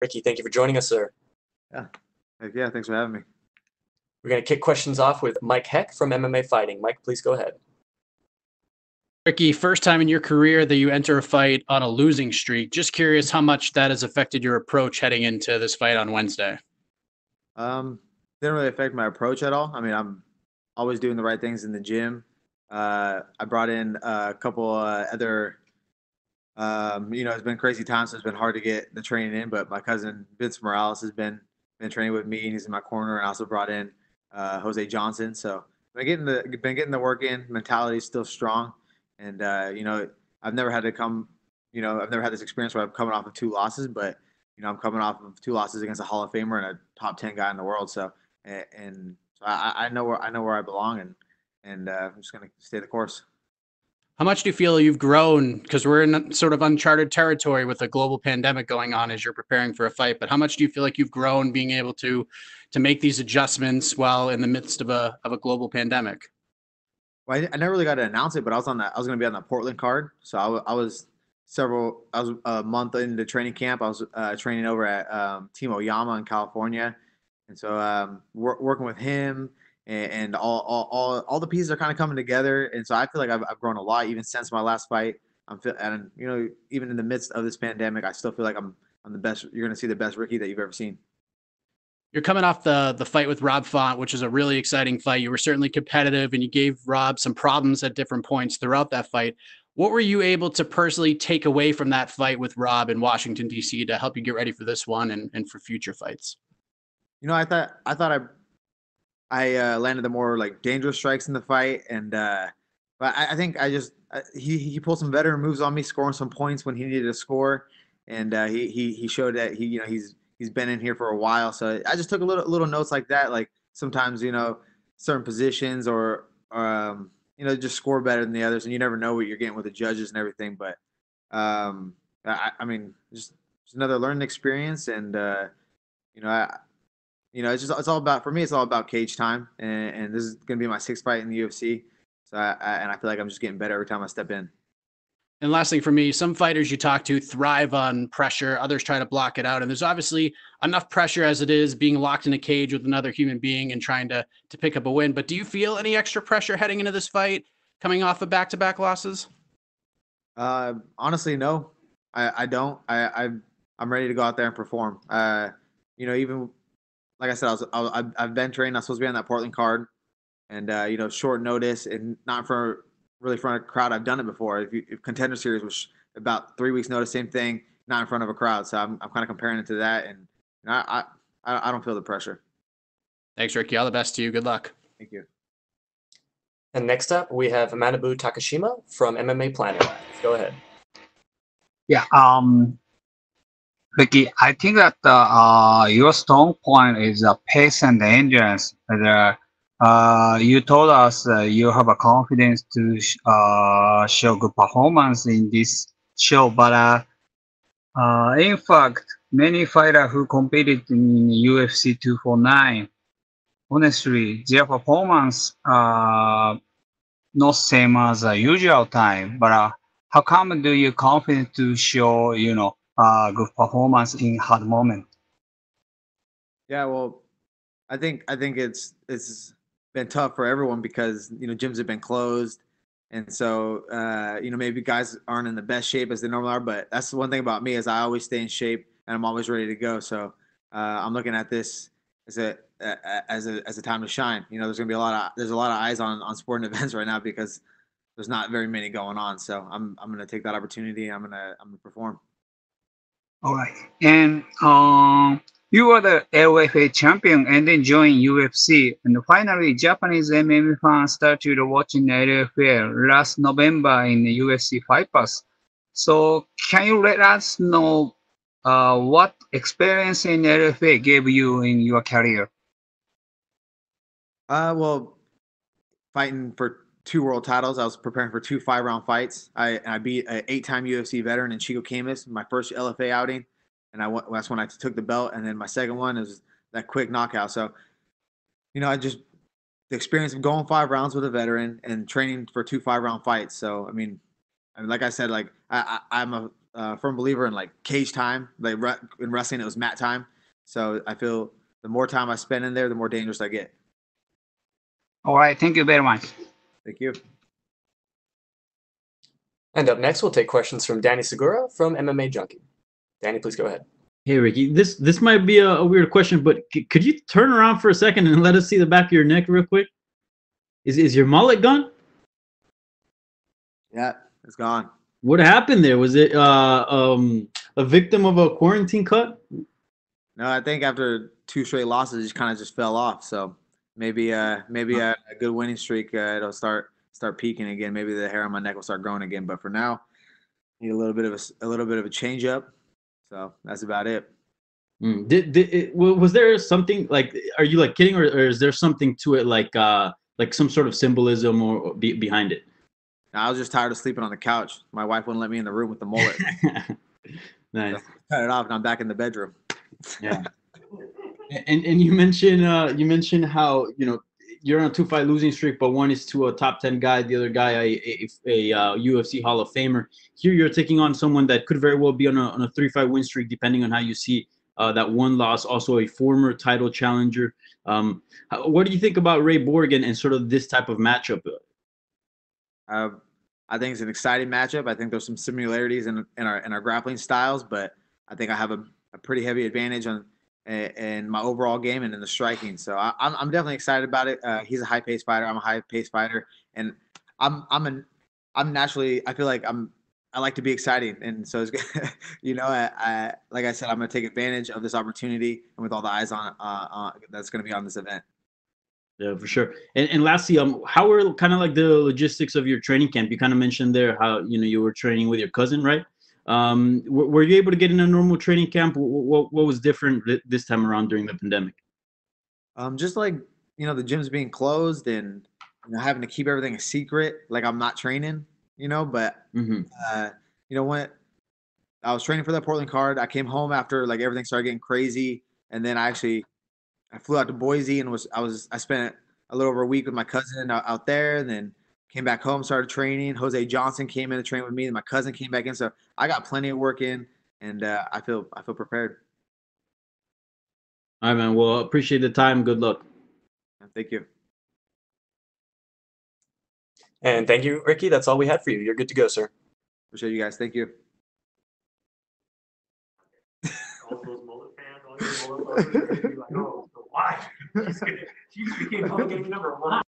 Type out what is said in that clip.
Ricky, thank you for joining us, sir. Yeah. Yeah, thanks for having me. We're going to kick questions off with Mike Heck from MMA Fighting. Mike, please go ahead. Ricky, first time in your career that you enter a fight on a losing streak. Just curious how much that has affected your approach heading into this fight on Wednesday. Didn't really affect my approach at all. I mean, I'm always doing the right things in the gym. I brought in a couple other, it's been crazy times, so it's been hard to get the training in. But my cousin Vince Morales has been training with me, and he's in my corner. And I also brought in Jose Johnson. So been getting the work in. Mentality is still strong, and I've never had to come. I've never had this experience where I'm coming off of 2 losses, but I'm coming off of 2 losses against a Hall of Famer and a top 10 guy in the world. So so I know where I belong, and I'm just gonna stay the course. How much do you feel you've grown? Because we're in sort of uncharted territory with a global pandemic going on as you're preparing for a fight. But how much do you feel like you've grown being able to make these adjustments while in the midst of a global pandemic? Well, I never really got to announce it, but I was going to be on the Portland card. So I was a month into training camp. I was training over at Team Oyama in California, and so working with him and all the pieces are kind of coming together. And so I feel like I've grown a lot even since my last fight. And even in the midst of this pandemic, I still feel like I'm the best. You're going to see the best Ricky that you've ever seen. You're coming off the fight with Rob Font, which is a really exciting fight. You were certainly competitive, and you gave Rob some problems at different points throughout that fight. What were you able to personally take away from that fight with Rob in Washington, D.C. to help you get ready for this one and for future fights? I thought I landed the more like dangerous strikes in the fight, and but I think he pulled some veteran moves on me, scoring some points when he needed to score, and he showed that he's been in here for a while. So I just took a little notes like that, like sometimes certain positions or just score better than the others, and you never know what you're getting with the judges and everything. But I mean, just another learning experience, and it's all about, for me, it's all about cage time, and this is gonna be my 6th fight in the UFC. So I feel like I'm just getting better every time I step in. And last thing for me, some fighters you talk to thrive on pressure. Others try to block it out. And there's obviously enough pressure as it is being locked in a cage with another human being and trying to pick up a win. But do you feel any extra pressure heading into this fight, coming off of back-to-back losses? Honestly, no, I don't. I'm ready to go out there and perform. Even like I said, I've been training. I'm supposed to be on that Portland card, and short notice and not for really in front of a crowd. I've done it before. If Contender Series was about 3 weeks notice, same thing, not in front of a crowd. So I'm kind of comparing it to that, and I don't feel the pressure. Thanks, Ricky. All the best to you. Good luck. Thank you. And next up, we have Manabu Takashima from MMA Planning. Go ahead. Yeah, Ricky, I think that your strong point is pace and endurance. You told us you have a confidence to show good performance in this show, but in fact, many fighters who competed in UFC 249, honestly, their performance not same as the usual time. But how come do you confident to show good performance in hard moment? Yeah, well, I think it's been tough for everyone because gyms have been closed, and so maybe guys aren't in the best shape as they normally are. But that's the one thing about me is I always stay in shape and I'm always ready to go. So I'm looking at this as a time to shine. There's gonna be there's a lot of eyes on sporting events right now because there's not very many going on. So I'm gonna take that opportunity. I'm gonna perform. All right. And you were the LFA champion and then joined UFC. And finally, Japanese MMA fans started watching LFA last November in the UFC Fight Pass. So can you let us know what experience in LFA gave you in your career? Well, fighting for 2 world titles. I was preparing for 2 5-round fights. I beat an 8-time UFC veteran in Chico Camus, my first LFA outing, and that's when I took the belt. And then my second one is that quick knockout. So, the experience of going 5 rounds with a veteran and training for 2 5-round fights. So, I mean, like I said, like I'm a firm believer in like cage time. Like in wrestling, it was mat time. So I feel the more time I spend in there, the more dangerous I get. All right, thank you very much. Thank you. And up next, we'll take questions from Danny Segura from MMA Junkie. Danny, please go ahead. Hey Ricky, this might be a weird question, but could you turn around for a second and let us see the back of your neck real quick? Is your mullet gone? Yeah, it's gone. What happened there? Was it a victim of a quarantine cut? No, I think after 2 straight losses, it just kind of just fell off. So maybe a good winning streak, it'll start peaking again. Maybe the hair on my neck will start growing again. But for now, need a little bit of a change up. So that's about it. Was there something like? Are you like kidding, or is there something to it like some sort of symbolism or behind it? I was just tired of sleeping on the couch. My wife wouldn't let me in the room with the mullet. Nice. So cut it off, and I'm back in the bedroom. Yeah. And you mentioned how you're on a 2-fight losing streak, but one is to a top 10 guy, the other guy a UFC Hall of Famer. Here you're taking on someone that could very well be on a 3-fight win streak, depending on how you see that one loss. Also a former title challenger. What do you think about Ray Borg and sort of this type of matchup? I think it's an exciting matchup. I think there's some similarities in our grappling styles, but I think I have a pretty heavy advantage in my overall game and in the striking. So I'm definitely excited about it. He's a high paced fighter. I'm a high paced fighter, and I'm naturally, I feel like I like to be exciting, and so it's I like I said, I'm going to take advantage of this opportunity and with all the eyes on that's going to be on this event. Yeah, for sure. And lastly, how were kind of like the logistics of your training camp? You kind of mentioned there how you were training with your cousin, right? Were you able to get in a normal training camp? What was different this time around during the pandemic? Just like the gym's being closed and having to keep everything a secret, like I'm not training, but when I was training for that Portland card, I came home after like everything started getting crazy, and then I flew out to Boise and I spent a little over a week with my cousin out there, and then came back home, started training. Jose Johnson came in to train with me, and my cousin came back in. So I got plenty of work in, and I feel prepared. All right, man. Well, appreciate the time. Good luck. Thank you. And thank you, Ricky. That's all we had for you. You're good to go, sir. Appreciate you guys. Thank you. All those Mullet fans, all your Mullet lovers are gonna be like, oh, why? She just became public enemy number 1.